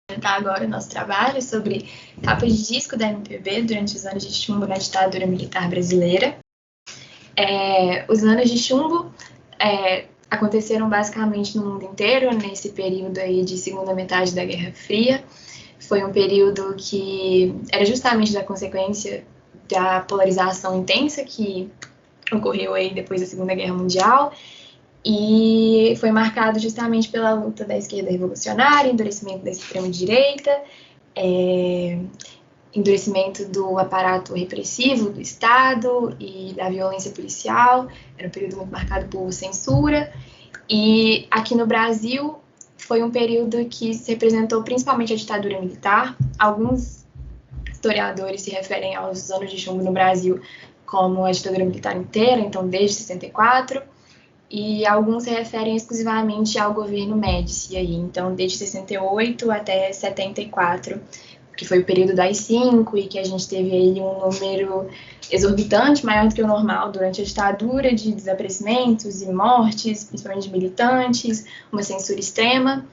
Comentar agora o nosso trabalho sobre capas de disco da MPB durante os anos de chumbo na ditadura militar brasileira. Os anos de chumbo aconteceram basicamente no mundo inteiro, nesse período aí de segunda metade da Guerra Fria. Foi um período que era justamente da consequência da polarização intensa que ocorreu aí depois da Segunda Guerra Mundial, e foi marcado justamente pela luta da esquerda revolucionária, endurecimento da extrema-direita, endurecimento do aparato repressivo do Estado e da violência policial. Era um período muito marcado por censura. E aqui no Brasil foi um período que se representou principalmente a ditadura militar. Alguns historiadores se referem aos anos de chumbo no Brasil como a ditadura militar inteira, então desde 64, e alguns se referem exclusivamente ao governo Médici, aí, então desde 68 até 74, que foi o período das 5, e que a gente teve aí um número exorbitante, maior do que o normal durante a ditadura, de desaparecimentos e mortes, principalmente de militantes, uma censura extrema,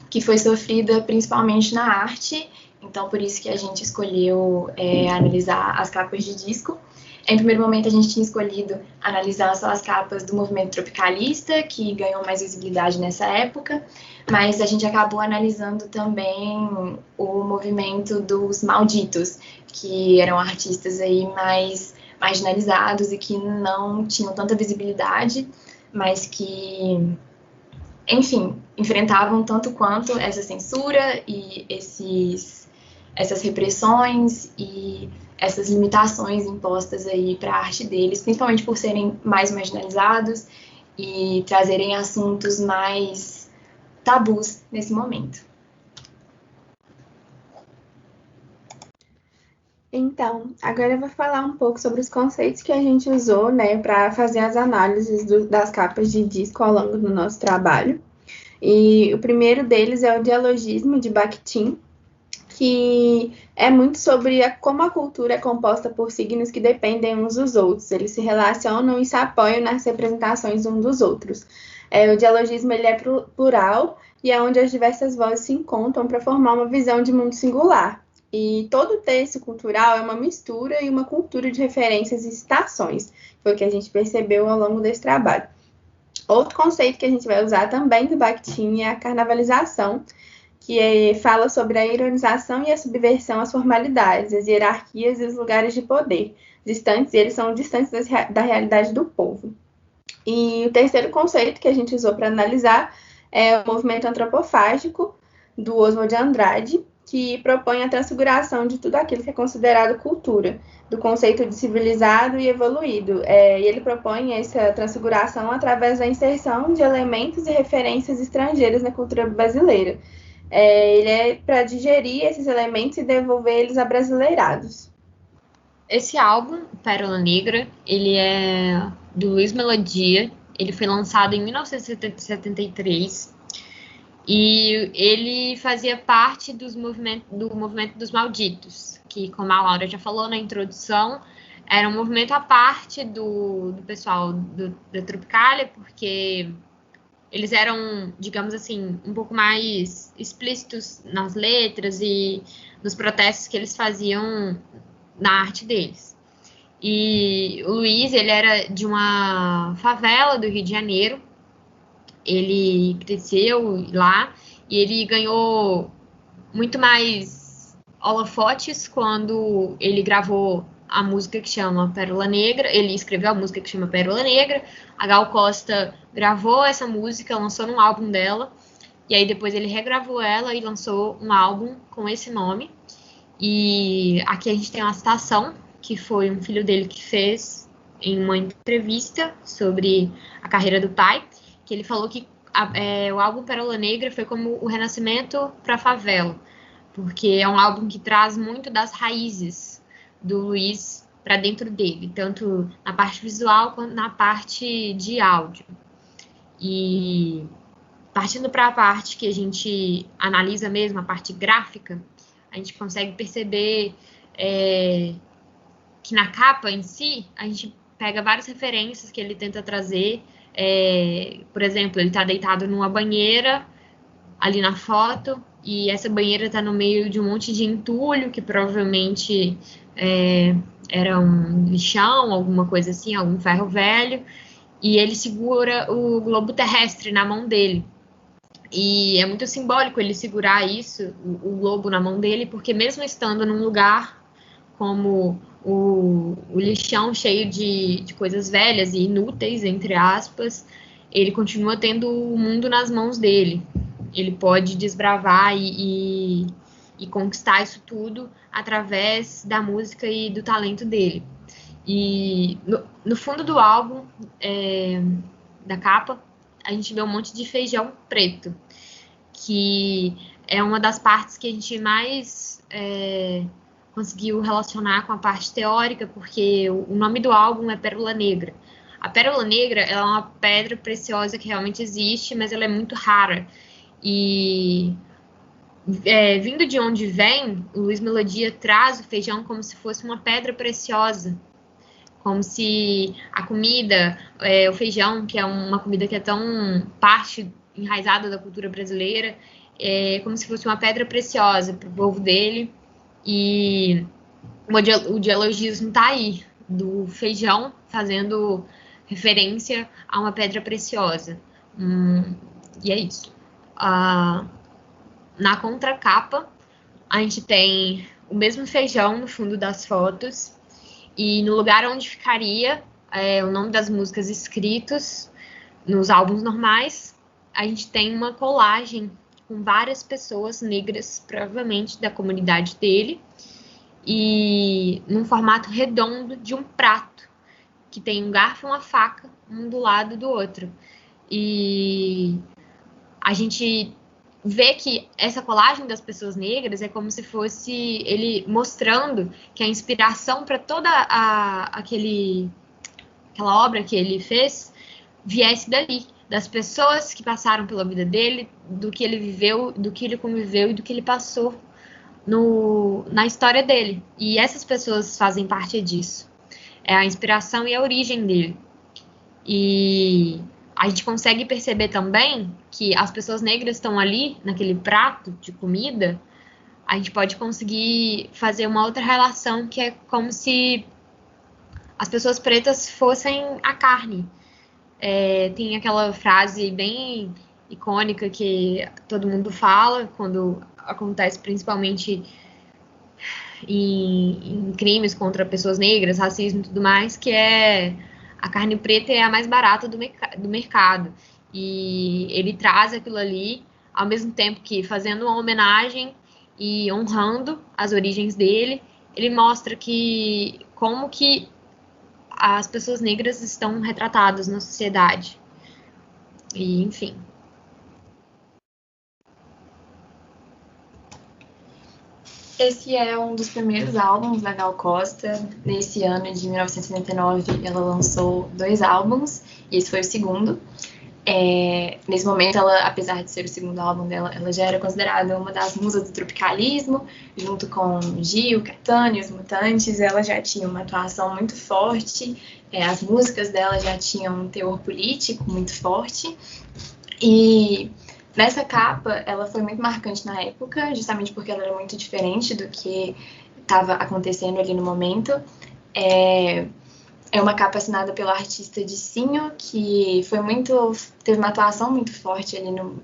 que foi sofrida principalmente na arte. Então, por isso que a gente escolheu analisar as capas de disco. Em primeiro momento, a gente tinha escolhido analisar só as capas do movimento tropicalista, que ganhou mais visibilidade nessa época, mas a gente acabou analisando também o movimento dos malditos, que eram artistas aí mais marginalizados e que não tinham tanta visibilidade, mas que, enfim, enfrentavam tanto quanto essa censura e essas repressões e essas limitações impostas aí para a arte deles, principalmente por serem mais marginalizados e trazerem assuntos mais tabus nesse momento. Então, agora eu vou falar um pouco sobre os conceitos que a gente usou, né, para fazer as análises das capas de disco ao longo do nosso trabalho. E o primeiro deles é o dialogismo de Bakhtin, que é muito sobre como a cultura é composta por signos que dependem uns dos outros. Eles se relacionam e se apoiam nas representações uns dos outros. O dialogismo ele é plural e é onde as diversas vozes se encontram para formar uma visão de mundo singular. E todo texto cultural é uma mistura e uma cultura de referências e citações. Foi o que a gente percebeu ao longo desse trabalho. Outro conceito que a gente vai usar também do Bakhtin é a carnavalização, que fala sobre a ironização e a subversão às formalidades, as hierarquias e os lugares de poder, eles são distantes da realidade do povo. E o terceiro conceito que a gente usou para analisar é o movimento antropofágico, do Oswald de Andrade, que propõe a transfiguração de tudo aquilo que é considerado cultura, do conceito de civilizado e evoluído. E ele propõe essa transfiguração através da inserção de elementos e referências estrangeiras na cultura brasileira. Ele é para digerir esses elementos e devolver eles abrasileirados. Esse álbum, Pérola Negra, ele é do Luiz Melodia, ele foi lançado em 1973 e ele fazia parte do movimento dos Malditos, que, como a Laura já falou na introdução, era um movimento à parte do pessoal da Tropicália, porque eles eram, digamos assim, um pouco mais explícitos nas letras e nos protestos que eles faziam na arte deles. E o Luiz, ele era de uma favela do Rio de Janeiro, ele cresceu lá e ele ganhou muito mais holofotes quando ele gravou a música que chama Pérola Negra. Ele escreveu a música que chama Pérola Negra. A Gal Costa gravou essa música, lançou num álbum dela, e aí depois ele regravou ela e lançou um álbum com esse nome. E aqui a gente tem uma citação que foi um filho dele que fez em uma entrevista sobre a carreira do pai, que ele falou que o álbum Pérola Negra foi como o renascimento para a favela, porque é um álbum que traz muito das raízes do Luiz para dentro dele, tanto na parte visual quanto na parte de áudio. E partindo para a parte que a gente analisa mesmo, a parte gráfica, a gente consegue perceber que na capa em si, a gente pega várias referências que ele tenta trazer. Por exemplo, ele está deitado numa banheira ali na foto, e essa banheira está no meio de um monte de entulho, que provavelmente era um lixão, alguma coisa assim, algum ferro velho, e ele segura o globo terrestre na mão dele. E é muito simbólico ele segurar isso, o globo na mão dele, porque mesmo estando num lugar como o lixão cheio de coisas velhas e inúteis, entre aspas, ele continua tendo o mundo nas mãos dele. Ele pode desbravar e conquistar isso tudo através da música e do talento dele. E no fundo do álbum, da capa, a gente vê um monte de feijão preto, que é uma das partes que a gente mais conseguiu relacionar com a parte teórica, porque o nome do álbum é Pérola Negra. A Pérola Negra ela é uma pedra preciosa que realmente existe, mas ela é muito rara. E vindo de onde vem, o Luiz Melodia traz o feijão como se fosse uma pedra preciosa, como se a comida, o feijão, que é uma comida que é tão parte enraizada da cultura brasileira, como se fosse uma pedra preciosa para o povo dele. E o dialogismo está aí, do feijão fazendo referência a uma pedra preciosa. E é isso. Na contracapa, a gente tem o mesmo feijão no fundo das fotos, e no lugar onde ficaria o nome das músicas escritos nos álbuns normais, a gente tem uma colagem com várias pessoas negras, provavelmente da comunidade dele, e num formato redondo de um prato, que tem um garfo e uma faca, um do lado do outro. E a gente vê que essa colagem das pessoas negras é como se fosse ele mostrando que a inspiração para toda aquela obra que ele fez viesse dali, das pessoas que passaram pela vida dele, do que ele viveu, do que ele conviveu e do que ele passou na história dele. E essas pessoas fazem parte disso. É a inspiração e a origem dele. E a gente consegue perceber também que as pessoas negras estão ali, naquele prato de comida. A gente pode conseguir fazer uma outra relação, que é como se as pessoas pretas fossem a carne. Tem aquela frase bem icônica que todo mundo fala quando acontece principalmente em crimes contra pessoas negras, racismo e tudo mais, que é: a carne preta é a mais barata do mercado. E ele traz aquilo ali, ao mesmo tempo que fazendo uma homenagem e honrando as origens dele, ele mostra como que as pessoas negras estão retratadas na sociedade. E, enfim. Esse é um dos primeiros álbuns da Gal Costa. Nesse ano de 1979, ela lançou 2 álbuns, e esse foi o segundo. Nesse momento, ela, apesar de ser o segundo álbum dela, ela já era considerada uma das musas do tropicalismo, junto com Gil, Caetano e os Mutantes. Ela já tinha uma atuação muito forte, as músicas dela já tinham um teor político muito forte, e nessa capa ela foi muito marcante na época, justamente porque ela era muito diferente do que estava acontecendo ali no momento. É uma capa assinada pelo artista Dicinho, que teve uma atuação muito forte ali no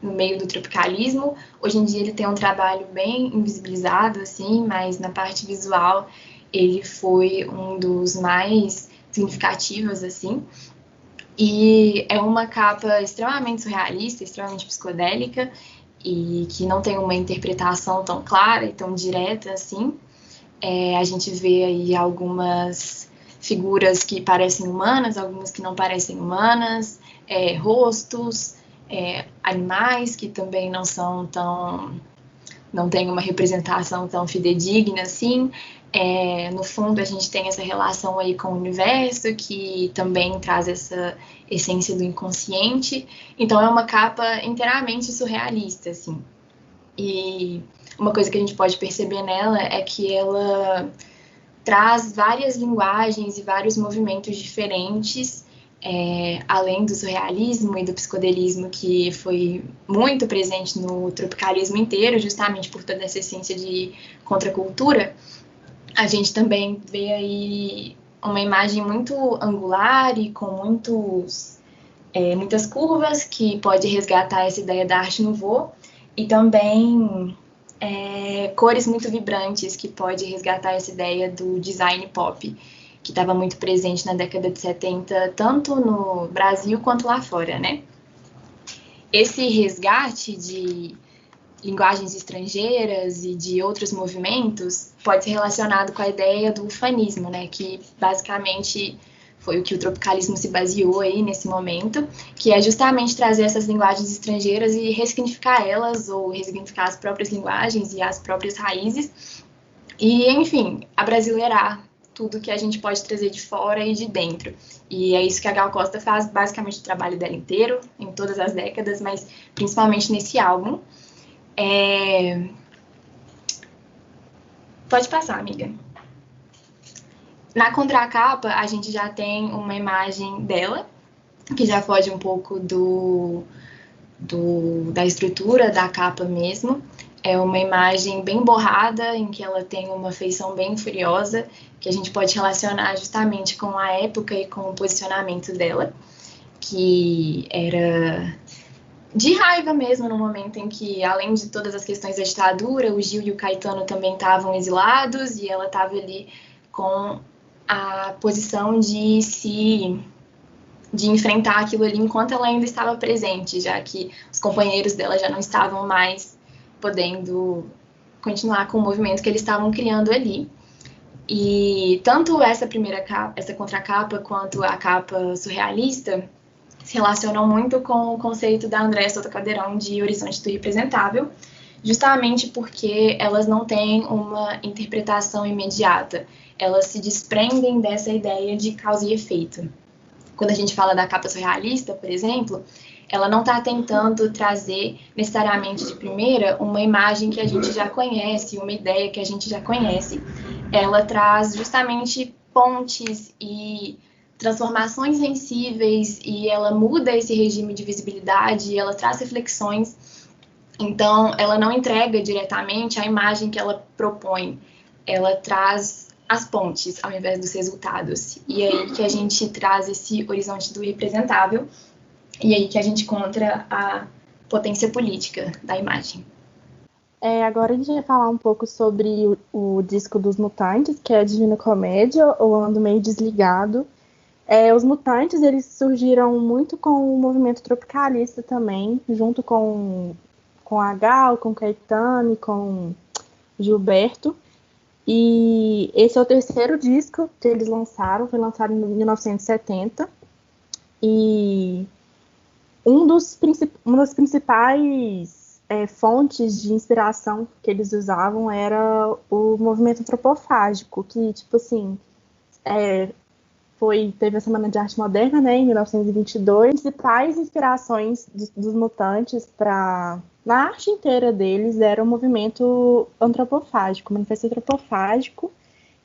meio do tropicalismo. Hoje em dia ele tem um trabalho bem invisibilizado, assim, mas na parte visual ele foi um dos mais significativos, assim. E é uma capa extremamente surrealista, extremamente psicodélica, e que não tem uma interpretação tão clara e tão direta, assim. A gente vê aí algumas figuras que parecem humanas, algumas que não parecem humanas, rostos, animais que também não têm uma representação tão fidedigna assim. No fundo, a gente tem essa relação aí com o universo, que também traz essa essência do inconsciente. Então, é uma capa inteiramente surrealista, assim. E uma coisa que a gente pode perceber nela é que ela traz várias linguagens e vários movimentos diferentes além do surrealismo e do psicodelismo, que foi muito presente no tropicalismo inteiro, justamente por toda essa essência de contracultura, a gente também vê aí uma imagem muito angular e com muitas curvas, que pode resgatar essa ideia da arte nouveau, e também cores muito vibrantes, que pode resgatar essa ideia do design pop, que estava muito presente na década de 70, tanto no Brasil quanto lá fora, né? Esse resgate de linguagens estrangeiras e de outros movimentos pode ser relacionado com a ideia do ufanismo, né? Que basicamente foi o que o tropicalismo se baseou aí nesse momento, que é justamente trazer essas linguagens estrangeiras e ressignificar elas, ou ressignificar as próprias linguagens e as próprias raízes, e, enfim, abrasileirar tudo que a gente pode trazer de fora e de dentro. E é isso que a Gal Costa faz, basicamente, o trabalho dela inteiro, em todas as décadas, mas principalmente nesse álbum. Pode passar, amiga. Na contracapa, a gente já tem uma imagem dela, que já foge um pouco da estrutura da capa mesmo. É uma imagem bem borrada, em que ela tem uma feição bem furiosa, que a gente pode relacionar justamente com a época e com o posicionamento dela, que era de raiva mesmo, no momento em que, além de todas as questões da ditadura, o Gil e o Caetano também estavam exilados, e ela estava ali com a posição de enfrentar aquilo ali enquanto ela ainda estava presente, já que os companheiros dela já não estavam mais podendo continuar com o movimento que eles estavam criando ali. E tanto essa primeira capa, essa contracapa, quanto a capa surrealista se relacionam muito com o conceito da Andréa Souto Caldeirão de Horizonte do Representável, justamente porque elas não têm uma interpretação imediata. Elas se desprendem dessa ideia de causa e efeito. Quando a gente fala da capa surrealista, por exemplo, ela não está tentando trazer necessariamente de primeira uma imagem que a gente já conhece, uma ideia que a gente já conhece. Ela traz justamente pontes e transformações sensíveis, e ela muda esse regime de visibilidade, ela traz reflexões. Então, ela não entrega diretamente a imagem que ela propõe, ela traz as pontes ao invés dos resultados. E aí que a gente traz esse horizonte do representável, e aí que a gente encontra a potência política da imagem. Agora a gente vai falar um pouco sobre o disco dos Mutantes, que é a Divina Comédia, ou Ando Meio Desligado. Os Mutantes, eles surgiram muito com o movimento tropicalista também, junto com a Gal, com Caetano e com Gilberto. E esse é o terceiro disco que eles lançaram, foi lançado em 1970. E uma das principais fontes de inspiração que eles usavam era o movimento antropofágico, que, tipo assim, teve a Semana de Arte Moderna, né, em 1922. As principais inspirações dos Mutantes na arte inteira deles era o movimento antropofágico, o manifesto antropofágico,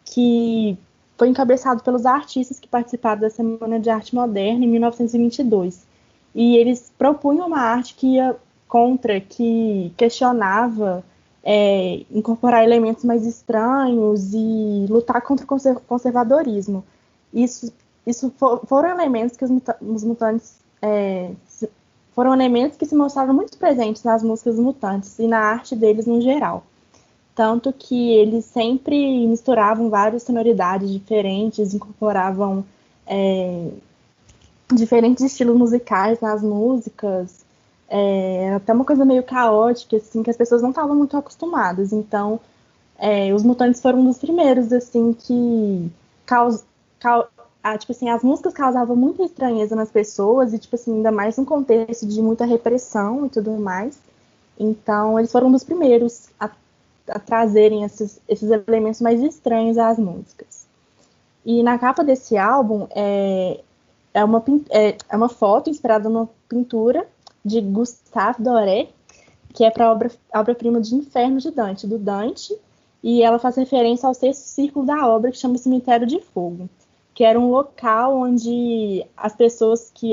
que foi encabeçado pelos artistas que participaram da Semana de Arte Moderna em 1922. E eles propunham uma arte que ia contra, que questionava incorporar elementos mais estranhos e lutar contra o conservadorismo. Isso foram elementos que os Mutantes foram elementos que se mostravam muito presentes nas músicas dos Mutantes e na arte deles no geral. Tanto que eles sempre misturavam várias sonoridades diferentes, incorporavam diferentes estilos musicais nas músicas, até uma coisa meio caótica, assim, que as pessoas não estavam muito acostumadas. Então, os Mutantes foram um dos primeiros, assim, que tipo assim, as músicas causavam muita estranheza nas pessoas, e, tipo assim, ainda mais num contexto de muita repressão e tudo mais. Então, eles foram um dos primeiros a trazerem esses elementos mais estranhos às músicas. E na capa desse álbum é uma foto inspirada numa pintura de Gustave Doré, que é para a obra-prima de Inferno de Dante, do Dante, e ela faz referência ao sexto círculo da obra, que chama Cemitério de Fogo. que era um local onde as pessoas que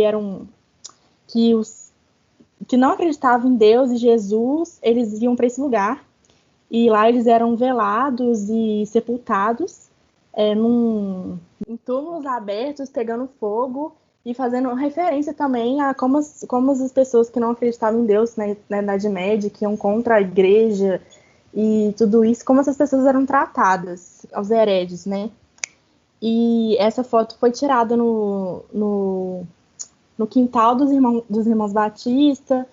não acreditavam em Deus e Jesus, eles iam para esse lugar, e lá eles eram velados e sepultados em túmulos abertos, pegando fogo, e fazendo referência também a como as pessoas que não acreditavam em Deus, né, na Idade Média, que iam contra a igreja e tudo isso, como essas pessoas eram tratadas, aos hereges, né? E essa foto foi tirada no quintal dos irmãos Batista,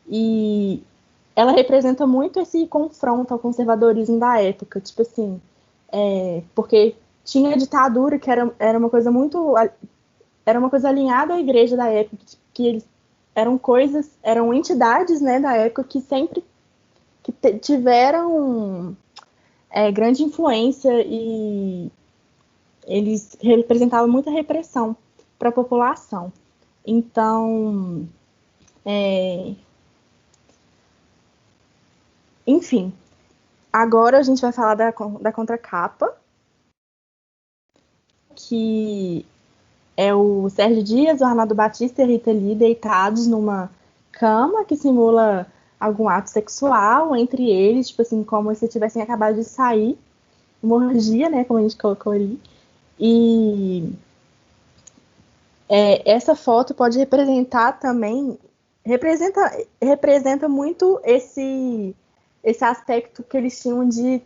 e ela representa muito esse confronto ao conservadorismo da época, tipo assim, porque tinha a ditadura, que era uma coisa alinhada à igreja da época, que eles eram entidades, né, da época que sempre tiveram grande influência, e eles representavam muita repressão para a população. Então, enfim, agora a gente vai falar da contracapa, que é o Sérgio Dias, o Amado Batista e a Rita Lee deitados numa cama que simula algum ato sexual entre eles, tipo assim, como se tivessem acabado de sair, uma orgia, né, como a gente colocou ali. E essa foto pode representar também, representa muito esse aspecto que eles tinham de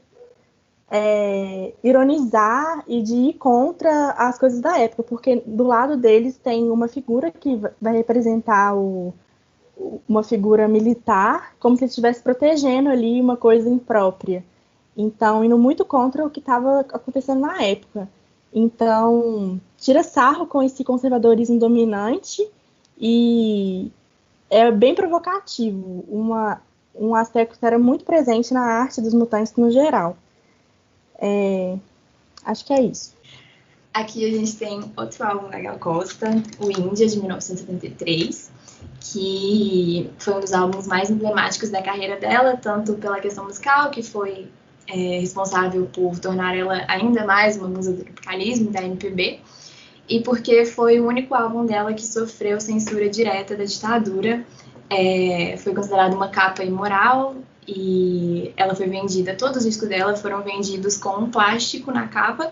ironizar e de ir contra as coisas da época, porque do lado deles tem uma figura que vai representar uma figura militar, como se ele estivesse protegendo ali uma coisa imprópria. Então, indo muito contra o que estava acontecendo na época. Então, tira sarro com esse conservadorismo dominante, e é bem provocativo, um aspecto que era muito presente na arte dos mutantes no geral. Acho que é isso. Aqui a gente tem outro álbum da Gal Costa, o Índia, de 1973, que foi um dos álbuns mais emblemáticos da carreira dela, tanto pela questão musical, que foi responsável por tornar ela ainda mais uma musa do capitalismo, da MPB, e porque foi o único álbum dela que sofreu censura direta da ditadura. Foi considerado uma capa imoral, e ela foi vendida, todos os discos dela foram vendidos com um plástico na capa,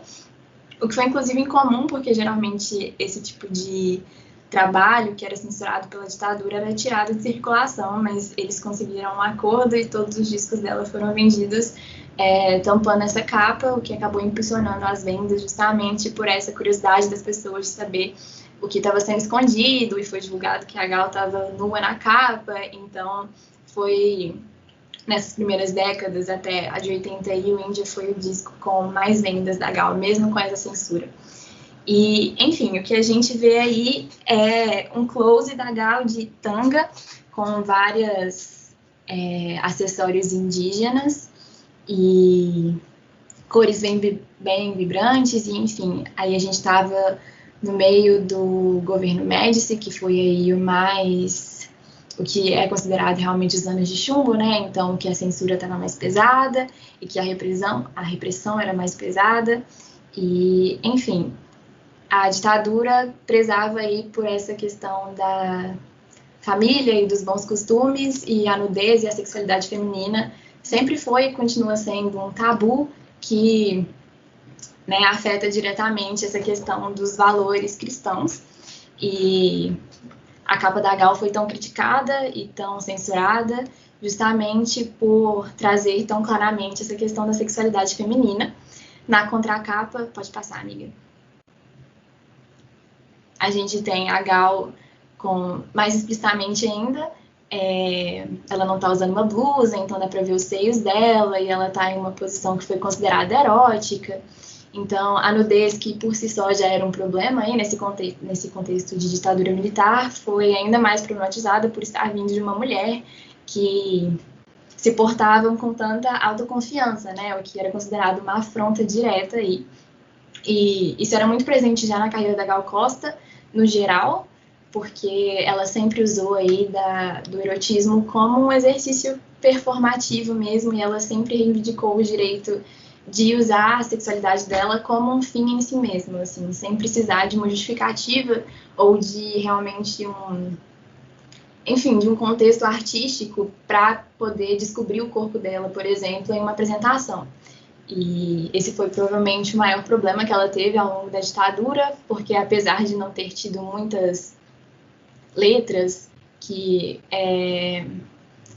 o que foi inclusive incomum, porque geralmente esse tipo de trabalho que era censurado pela ditadura era tirado de circulação, mas eles conseguiram um acordo e todos os discos dela foram vendidos tampando essa capa, o que acabou impulsionando as vendas justamente por essa curiosidade das pessoas de saber o que estava sendo escondido, e foi divulgado que a Gal estava nua na capa. Então foi nessas primeiras décadas, até a de 80, e o Índia foi o disco com mais vendas da Gal, mesmo com essa censura. E, enfim, o que a gente vê aí é um close da Gal de tanga, com vários acessórios indígenas e cores bem vibrantes, e, enfim, aí a gente estava no meio do governo Médici, que foi aí o que é considerado realmente os anos de chumbo, né? Então, que a censura estava mais pesada e que a repressão era mais pesada. E, enfim, a ditadura prezava aí por essa questão da família e dos bons costumes, e a nudez e a sexualidade feminina sempre foi e continua sendo um tabu que, né, afeta diretamente essa questão dos valores cristãos. E a capa da Gal foi tão criticada e tão censurada justamente por trazer tão claramente essa questão da sexualidade feminina. Na contracapa, pode passar, amiga. A gente tem a Gal mais explicitamente ainda, ela não está usando uma blusa, então dá para ver os seios dela, e ela está em uma posição que foi considerada erótica. Então, a nudez, que por si só já era um problema aí nesse contexto de ditadura militar, foi ainda mais problematizada por estar vindo de uma mulher que se portava com tanta autoconfiança, né? O que era considerado uma afronta direta aí. E isso era muito presente já na carreira da Gal Costa, no geral, porque ela sempre usou aí do erotismo como um exercício performativo mesmo, e ela sempre reivindicou o direito de usar a sexualidade dela como um fim em si mesmo, assim, sem precisar de uma justificativa ou de realmente de um contexto artístico para poder descobrir o corpo dela, por exemplo, em uma apresentação. E esse foi provavelmente o maior problema que ela teve ao longo da ditadura, porque apesar de não ter tido muitas letras que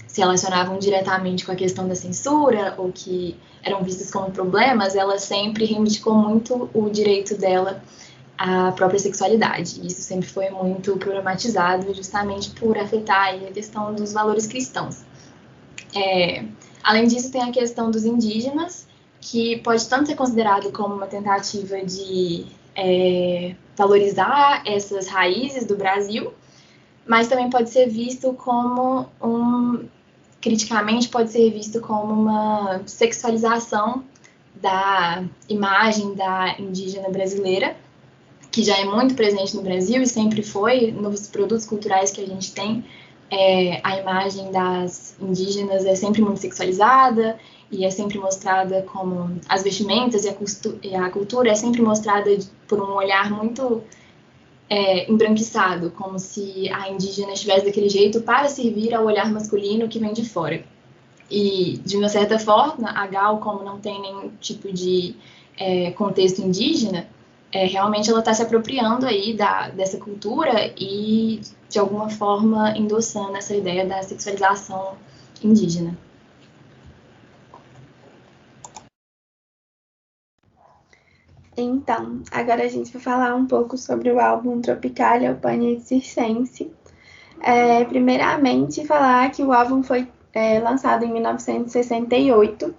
se relacionavam diretamente com a questão da censura ou que eram vistas como problemas, ela sempre reivindicou muito o direito dela à própria sexualidade. E isso sempre foi muito problematizado, justamente por afetar aí a questão dos valores cristãos. Além disso, tem a questão dos indígenas, que pode tanto ser considerado como uma tentativa de valorizar essas raízes do Brasil, mas também pode ser visto como criticamente pode ser visto como uma sexualização da imagem da indígena brasileira, que já é muito presente no Brasil e sempre foi nos produtos culturais que a gente tem. A imagem das indígenas é sempre muito sexualizada e é sempre mostrada como as vestimentas e a cultura é sempre mostrada por um olhar muito embranquiçado, como se a indígena estivesse daquele jeito para servir ao olhar masculino que vem de fora. E, de uma certa forma, a Gal, como não tem nenhum tipo de contexto indígena, realmente ela está se apropriando aí dessa cultura e, de alguma forma, endossando essa ideia da sexualização indígena. Então, agora a gente vai falar um pouco sobre o álbum Tropicalia, o Panier Circense. Primeiramente, falar que o álbum foi lançado em 1968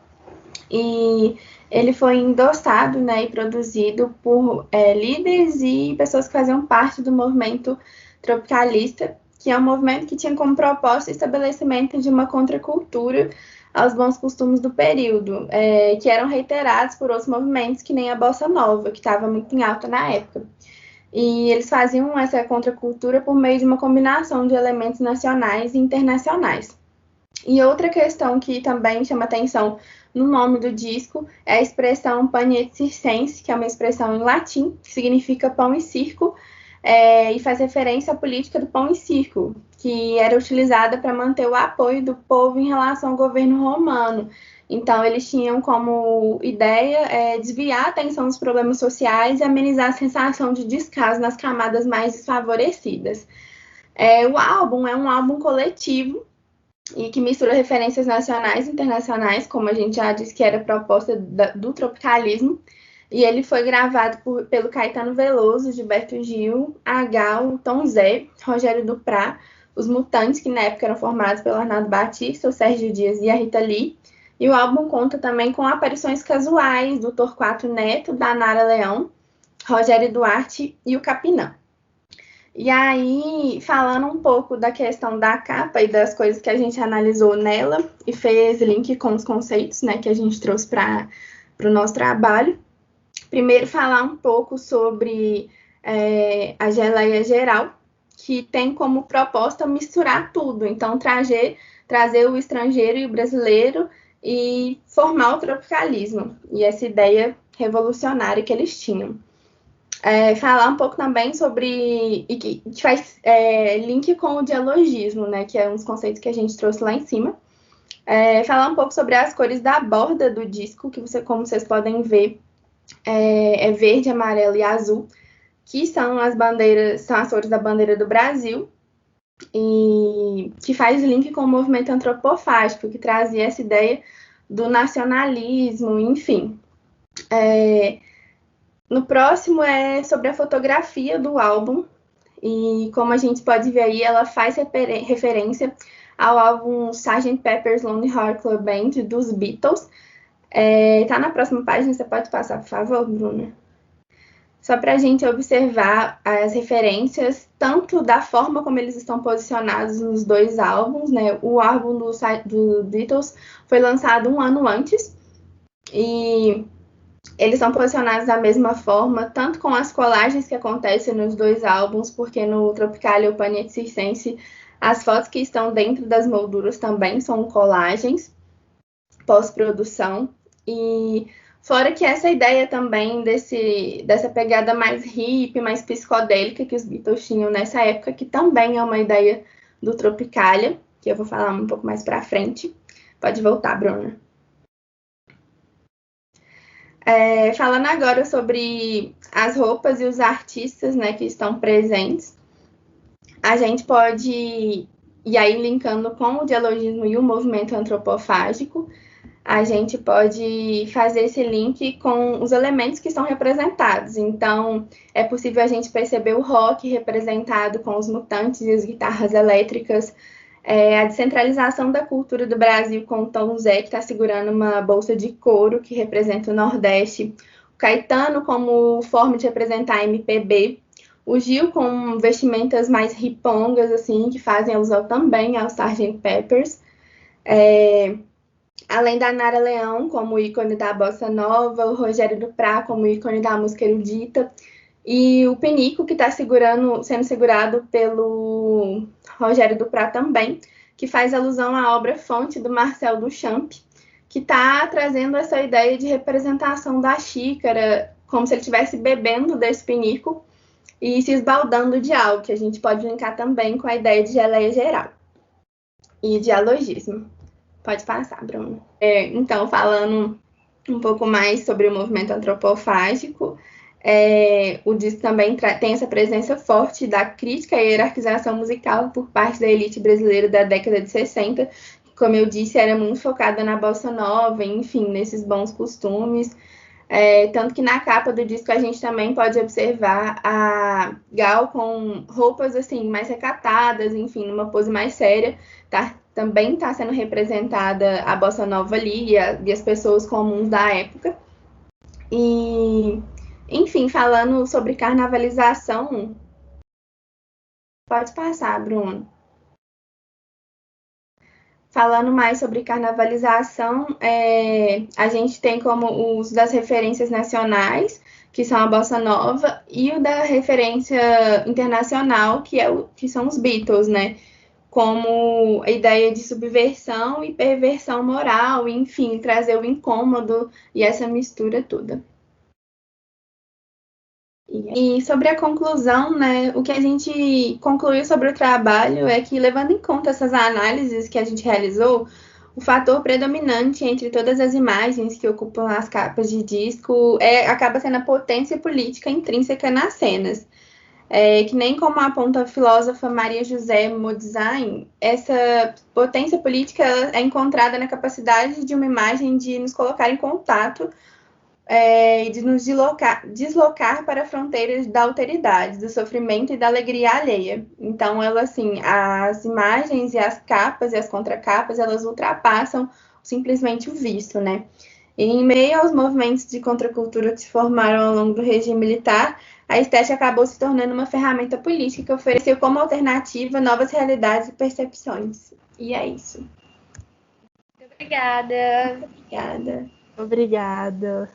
e ele foi endossado, né, e produzido por líderes e pessoas que faziam parte do movimento tropicalista, que é um movimento que tinha como propósito o estabelecimento de uma contracultura aos bons costumes do período, que eram reiterados por outros movimentos, que nem a Bossa Nova, que estava muito em alta na época. E eles faziam essa contracultura por meio de uma combinação de elementos nacionais e internacionais. E outra questão que também chama atenção no nome do disco é a expressão panier circense, que é uma expressão em latim, que significa pão e circo, e faz referência à política do pão e circo, que era utilizada para manter o apoio do povo em relação ao governo romano. Então, eles tinham como ideia desviar a atenção dos problemas sociais e amenizar a sensação de descaso nas camadas mais desfavorecidas. O álbum é um álbum coletivo e que mistura referências nacionais e internacionais, como a gente já disse que era a proposta do tropicalismo, e ele foi gravado pelo Caetano Veloso, Gilberto Gil, a Gal, Tom Zé, Rogério Duprá, os Mutantes, que na época eram formados pelo Arnaldo Batista, o Sérgio Dias e a Rita Lee, e o álbum conta também com aparições casuais do Torquato Neto, da Nara Leão, Rogério Duarte e o Capinã. E aí, falando um pouco da questão da capa e das coisas que a gente analisou nela e fez link com os conceitos, né, que a gente trouxe para o nosso trabalho. Primeiro, falar um pouco sobre a geleia geral, que tem como proposta misturar tudo. Então, trazer o estrangeiro e o brasileiro e formar o tropicalismo. E essa ideia revolucionária que eles tinham. Falar um pouco também sobre, e que faz link com o dialogismo, né, que é um dos conceitos que a gente trouxe lá em cima. Falar um pouco sobre as cores da borda do disco, que como vocês podem ver, é verde, amarelo e azul, que são as cores da bandeira do Brasil, e que faz link com o movimento antropofágico, que trazia essa ideia do nacionalismo, enfim. No próximo é sobre a fotografia do álbum, e como a gente pode ver aí, ela faz referência ao álbum Sgt. Pepper's Lonely Hearts Club Band dos Beatles. Tá na próxima página, você pode passar, por favor, Bruna? Só para a gente observar as referências, tanto da forma como eles estão posicionados nos dois álbuns, né? O álbum do Beatles foi lançado um ano antes, e eles são posicionados da mesma forma, tanto com as colagens que acontecem nos dois álbuns, porque no Tropicalia, o Panier Circense, as fotos que estão dentro das molduras também são colagens, pós-produção. E Fora que essa ideia também dessa pegada mais hippie, mais psicodélica que os Beatles tinham nessa época, que também é uma ideia do Tropicália, que eu vou falar um pouco mais para frente. Pode voltar, Bruna. Falando agora sobre as roupas e os artistas, né, que estão presentes, a gente pode, e aí linkando com o dialogismo e o movimento antropofágico, a gente pode fazer esse link com os elementos que são representados. Então, é possível a gente perceber o rock representado com os Mutantes e as guitarras elétricas, a descentralização da cultura do Brasil com o Tom Zé, que está segurando uma bolsa de couro que representa o Nordeste, o Caetano como forma de representar a MPB, o Gil com vestimentas mais ripongas, assim, que fazem alusão também ao Sgt. Peppers, além da Nara Leão como ícone da bossa nova, o Rogério Duprat como ícone da música erudita, e o Penico, que está sendo segurado pelo Rogério Duprat também, que faz alusão à obra fonte do Marcel Duchamp, que está trazendo essa ideia de representação da xícara, como se ele estivesse bebendo desse pinico e se esbaldando de algo, que a gente pode linkar também com a ideia de geleia geral e dialogismo. Pode passar, Bruno. Então, falando um pouco mais sobre o movimento antropofágico, o disco também tem essa presença forte da crítica e hierarquização musical por parte da elite brasileira da década de 60, que, como eu disse, era muito focada na bossa nova, enfim, nesses bons costumes. Tanto que na capa do disco a gente também pode observar a Gal com roupas assim mais recatadas, enfim, numa pose mais séria. Também está sendo representada a bossa nova ali e as pessoas comuns da época. E, enfim, falando sobre carnavalização, pode passar, Bruno. Falando mais sobre carnavalização, a gente tem como o uso das referências nacionais, que são a bossa nova, e o da referência internacional, que são os Beatles, né? Como a ideia de subversão e perversão moral, enfim, trazer o incômodo e essa mistura toda. E sobre a conclusão, né, o que a gente concluiu sobre o trabalho é que, levando em conta essas análises que a gente realizou, o fator predominante entre todas as imagens que ocupam as capas de disco acaba sendo a potência política intrínseca nas cenas. Que nem como aponta a filósofa Maria José Modesign, essa potência política é encontrada na capacidade de uma imagem de nos colocar em contato e de nos deslocar para fronteiras da alteridade, do sofrimento e da alegria alheia. Então, as imagens e as capas e as contracapas, elas ultrapassam simplesmente o visto, né? E em meio aos movimentos de contracultura que se formaram ao longo do regime militar, a estética acabou se tornando uma ferramenta política que ofereceu como alternativa novas realidades e percepções. E é isso. Muito obrigada. Obrigada. Obrigada.